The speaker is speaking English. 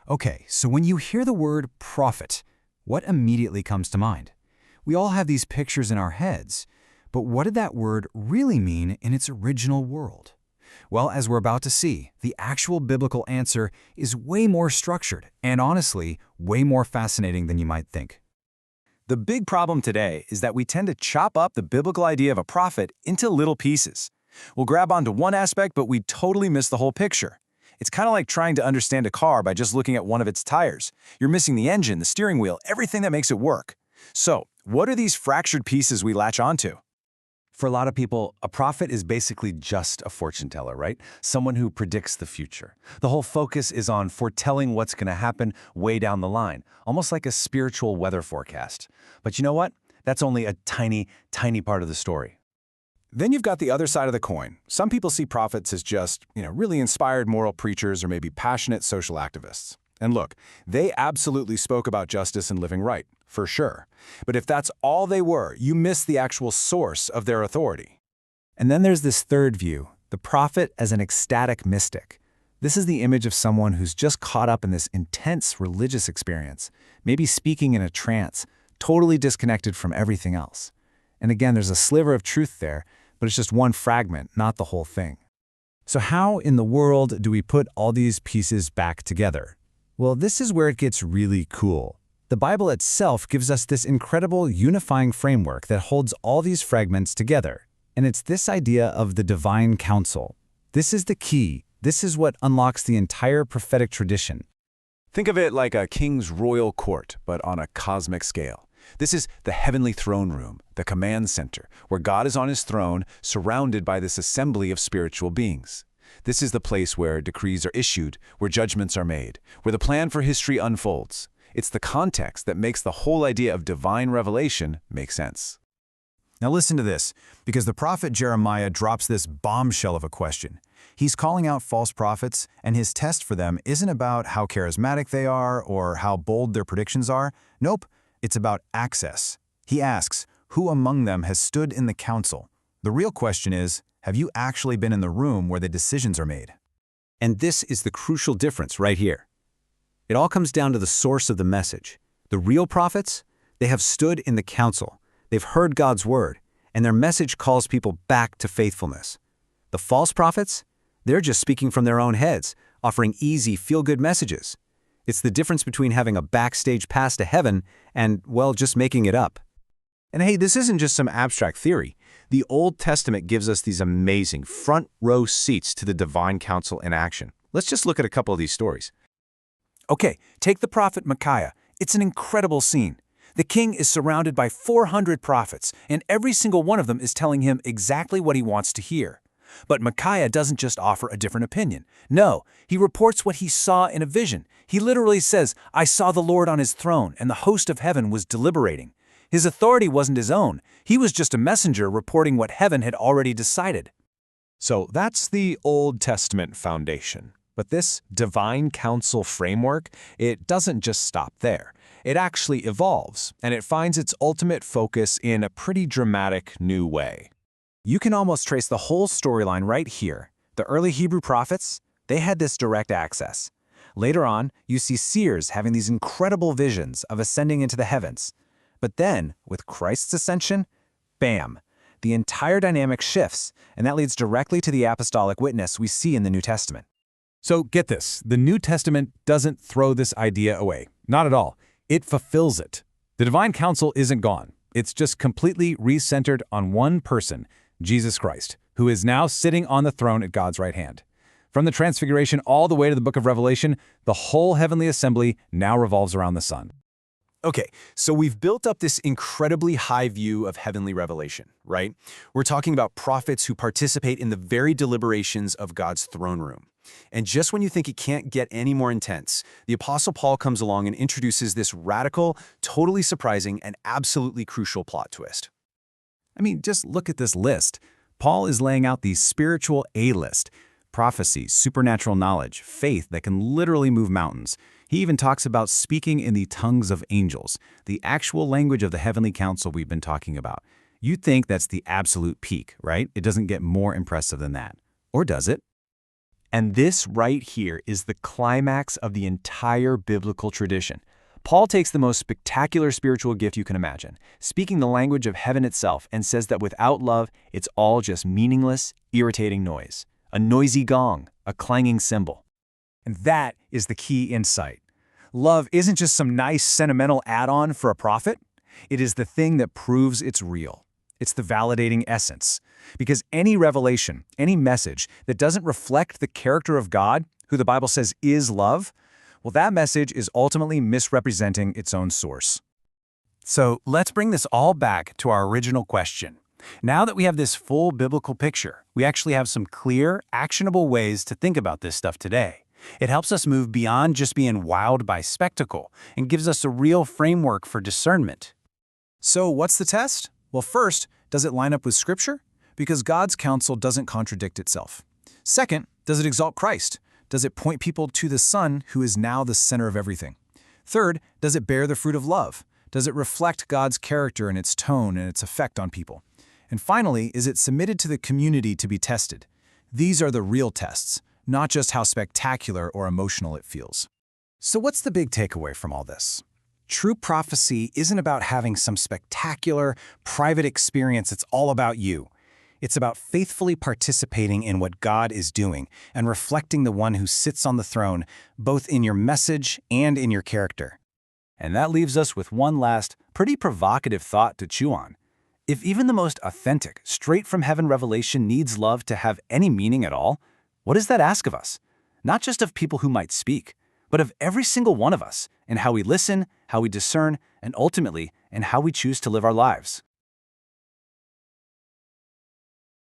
Okay, so when you hear the word prophet, what immediately comes to mind? We all have these pictures in our heads, but what did that word really mean in its original world? Well, as we're about to see, the actual biblical answer is way more structured and honestly, way more fascinating than you might think. The big problem today is that we tend to chop up the biblical idea of a prophet into little pieces. We'll grab onto one aspect, but we totally miss the whole picture. It's kind of like trying to understand a car by just looking at one of its tires. You're missing the engine, the steering wheel, everything that makes it work. So, what are these fractured pieces we latch onto? For a lot of people, a prophet is basically just a fortune teller, right? Someone who predicts the future. The whole focus is on foretelling what's going to happen way down the line, almost like a spiritual weather forecast. But you know what? That's only a tiny, tiny part of the story. Then you've got the other side of the coin. Some people see prophets as just, really inspired moral preachers or maybe passionate social activists. And look, they absolutely spoke about justice and living right, for sure. But if that's all they were, you miss the actual source of their authority. And then there's this third view, the prophet as an ecstatic mystic. This is the image of someone who's just caught up in this intense religious experience, maybe speaking in a trance, totally disconnected from everything else. And again, there's a sliver of truth there, but it's just one fragment, not the whole thing. So how in the world do we put all these pieces back together? Well, this is where it gets really cool. The Bible itself gives us this incredible unifying framework that holds all these fragments together. And it's this idea of the divine counsel. This is the key. This is what unlocks the entire prophetic tradition. Think of it like a king's royal court, but on a cosmic scale. This is the heavenly throne room, the command center, where God is on his throne, surrounded by this assembly of spiritual beings. This is the place where decrees are issued, where judgments are made, where the plan for history unfolds. It's the context that makes the whole idea of divine revelation make sense. Now listen to this, because the prophet Jeremiah drops this bombshell of a question. He's calling out false prophets, and his test for them isn't about how charismatic they are or how bold their predictions are. Nope, it's about access. He asks, who among them has stood in the council? The real question is, have you actually been in the room where the decisions are made? And this is the crucial difference right here. It all comes down to the source of the message. The real prophets, they have stood in the council. They've heard God's word, and their message calls people back to faithfulness. The false prophets, they're just speaking from their own heads, offering easy, feel-good messages. It's the difference between having a backstage pass to heaven and, well, just making it up. And hey, this isn't just some abstract theory. The Old Testament gives us these amazing front-row seats to the divine counsel in action. Let's just look at a couple of these stories. Okay, take the prophet Micaiah. It's an incredible scene. The king is surrounded by 400 prophets, and every single one of them is telling him exactly what he wants to hear. But Micaiah doesn't just offer a different opinion. No, he reports what he saw in a vision. He literally says, "I saw the Lord on his throne, and the host of heaven was deliberating." His authority wasn't his own. He was just a messenger reporting what heaven had already decided. So that's the Old Testament foundation. But this divine counsel framework, it doesn't just stop there. It actually evolves, and it finds its ultimate focus in a pretty dramatic new way. You can almost trace the whole storyline right here. The early Hebrew prophets, they had this direct access. Later on, you see seers having these incredible visions of ascending into the heavens. But then, with Christ's ascension, bam, the entire dynamic shifts, and that leads directly to the apostolic witness we see in the New Testament. So get this, the New Testament doesn't throw this idea away. Not at all. It fulfills it. The divine counsel isn't gone. It's just completely recentered on one person, Jesus Christ, who is now sitting on the throne at God's right hand. From the Transfiguration all the way to the book of Revelation, the whole heavenly assembly now revolves around the Son. Okay, so we've built up this incredibly high view of heavenly revelation, right? We're talking about prophets who participate in the very deliberations of God's throne room. And just when you think it can't get any more intense, the Apostle Paul comes along and introduces this radical, totally surprising, and absolutely crucial plot twist. I mean, just look at this list. Paul is laying out the spiritual A-list: prophecy, supernatural knowledge, faith that can literally move mountains. He even talks about speaking in the tongues of angels, the actual language of the heavenly council we've been talking about. You'd think that's the absolute peak, right? It doesn't get more impressive than that. Or does it? And this right here is the climax of the entire biblical tradition. Paul takes the most spectacular spiritual gift you can imagine, speaking the language of heaven itself, and says that without love, it's all just meaningless, irritating noise. A noisy gong, a clanging cymbal. And that is the key insight. Love isn't just some nice sentimental add-on for a prophet. It is the thing that proves it's real. It's the validating essence. Because any revelation, any message that doesn't reflect the character of God, who the Bible says is love, well, that message is ultimately misrepresenting its own source. So let's bring this all back to our original question. Now that we have this full biblical picture, we actually have some clear, actionable ways to think about this stuff today. It helps us move beyond just being wowed by spectacle and gives us a real framework for discernment. So what's the test? Well, first, does it line up with Scripture? Because God's counsel doesn't contradict itself. Second, does it exalt Christ? Does it point people to the Son, who is now the center of everything? Third, does it bear the fruit of love? Does it reflect God's character in its tone and its effect on people? And finally, is it submitted to the community to be tested? These are the real tests, not just how spectacular or emotional it feels. So what's the big takeaway from all this? True prophecy isn't about having some spectacular, private experience. It's all about you. It's about faithfully participating in what God is doing and reflecting the one who sits on the throne, both in your message and in your character. And that leaves us with one last, pretty provocative thought to chew on. If even the most authentic, straight-from-heaven revelation needs love to have any meaning at all, what does that ask of us? Not just of people who might speak, but of every single one of us, in how we listen, how we discern, and ultimately, in how we choose to live our lives.